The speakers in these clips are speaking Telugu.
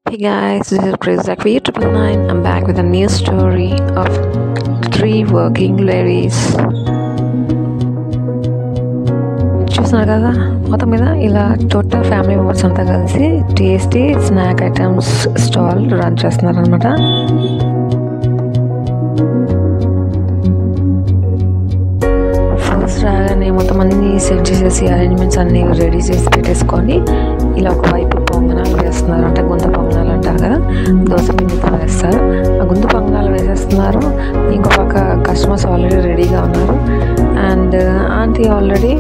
Hey guys, this is Prizak for U999. I'm back with a new story of 3 working ladies. చూస్తున్నారు కదా, మొత్తం మీద ఇలా టోటల్ ఫ్యామిలీ మెంబర్స్ అంతా కలిసి tasty snack items stall run చేస్తున్నారు అనమాట. ఫస్ట్ రాగానే మొత్తం అన్నీ సెట్ చేసేసి అరేంజ్మెంట్స్ అన్నీ రెడీ చేసి పెట్టేసుకొని ఇలా ఒకవైపు పొంగనాలు వేస్తున్నారు. అంటే గుంత పొంగనాలు అంటారు కదా, దోశ పిండితో వేస్తారు. ఆ గుంత పొంగనాలు వేసేస్తున్నారు. ఇంకో పక్క కస్టమర్స్ ఆల్రెడీ రెడీగా ఉన్నారు. అండ్ ఆంటీ ఆల్రెడీ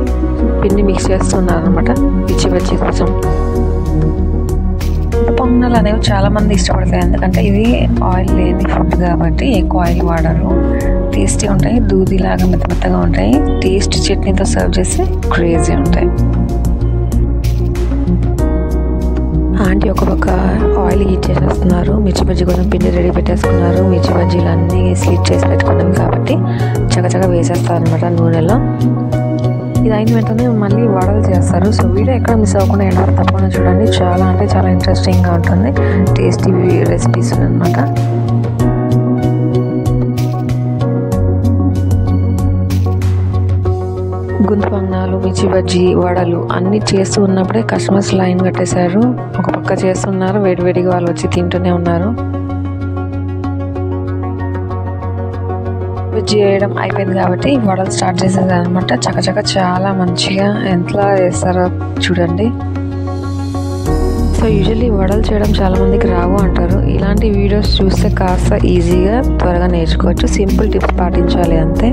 పిండి మిక్స్ చేస్తున్నారు అనమాట పిచ్చి బజ్జీ కోసం. పొంగనాలు అనేవి చాలామంది ఇష్టపడతాయి, ఎందుకంటే ఇది ఆయిల్ లేని ఫుడ్ కాబట్టి ఎక్కువ ఆయిల్ వాడరు. టేస్టీ ఉంటాయి, దూదిలాగా మెత్తగా ఉంటాయి. టేస్ట్ చట్నీతో సర్వ్ చేసి క్రేజీ ఉంటాయి. ఆంటీ ఒక పక్క ఆయిల్ హీట్ చేసేస్తున్నారు. మిర్చి బజ్జీ కోసం పిండి రెడీ పెట్టేసుకున్నారు. మిర్చి బజ్జీలు అన్నీ స్లిట్ చేసి పెట్టుకున్నాం కాబట్టి చక్కచక్క వేసేస్తారు అనమాట నూనెలో. ఇది అయిన వెంటనే మళ్ళీ వడలు చేస్తారు. సో వీడియో ఎక్కడ మిస్ అవ్వకుండా ఎండ తప్పకుండా చూడండి. చాలా అంటే చాలా ఇంట్రెస్టింగ్గా ఉంటుంది. టేస్టీ రెసిపీస్ అనమాట. గుంత పొంగనాలు, మిర్చి బజ్జీ, వడలు అన్నీ చేస్తూ ఉన్నప్పుడే కస్టమర్స్ లైన్ కట్టేశారు. ఒక పక్క చేస్తున్నారు, వేడివేడిగా వాళ్ళు వచ్చి తింటూనే ఉన్నారు. బజ్జీ వేయడం అయిపోయింది కాబట్టి వడలు స్టార్ట్ చేసేది అనమాట. చక్కచక్క చాలా మంచిగా ఎంతలా వేస్తారో చూడండి. సో యూజువల్లీ వడలు చేయడం చాలామందికి రావు అంటారు. ఇలాంటి వీడియోస్ చూస్తే కాస్త ఈజీగా త్వరగా నేర్చుకోవచ్చు. సింపుల్ టిప్స్ పాటించాలి అంతే.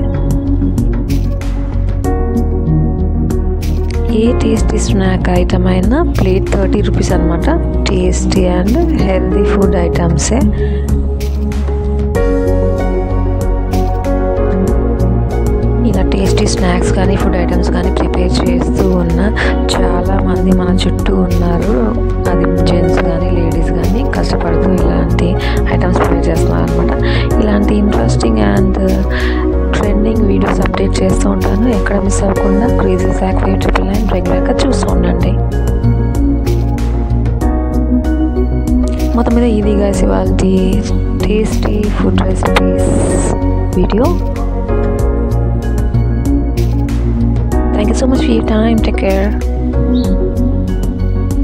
ఏ టేస్టీ స్నాక్ ఐటమ్ అయినా ప్లేట్ 30 రూపీస్ అనమాట. టేస్టీ అండ్ హెల్దీ ఫుడ్ ఐటమ్సే. ఇలా టేస్టీ స్నాక్స్ కానీ ఫుడ్ ఐటమ్స్ కానీ ప్రిపేర్ చేస్తూ ఉన్న చాలామంది మన చుట్టూ ఉన్నారు. అది జెంట్స్ కానీ లేడీస్ కానీ కష్టపడుతూ ఇలాంటి ఐటమ్స్ ప్రిపేర్ చేస్తున్నారు అనమాట. ఇలాంటి interesting and trending videos update చేస్తూ ఉంటాను. ఎక్కడ మిస్ అవ్వకుండా క్రేజీ సాక్ ఫర్ U999 రెగ్యులర్గా చూస్తూ ఉండండి. మొత్తం మీద ఇది గైస్ ఇవాళ tasty food recipes video. Thank you so much for your time. Take care.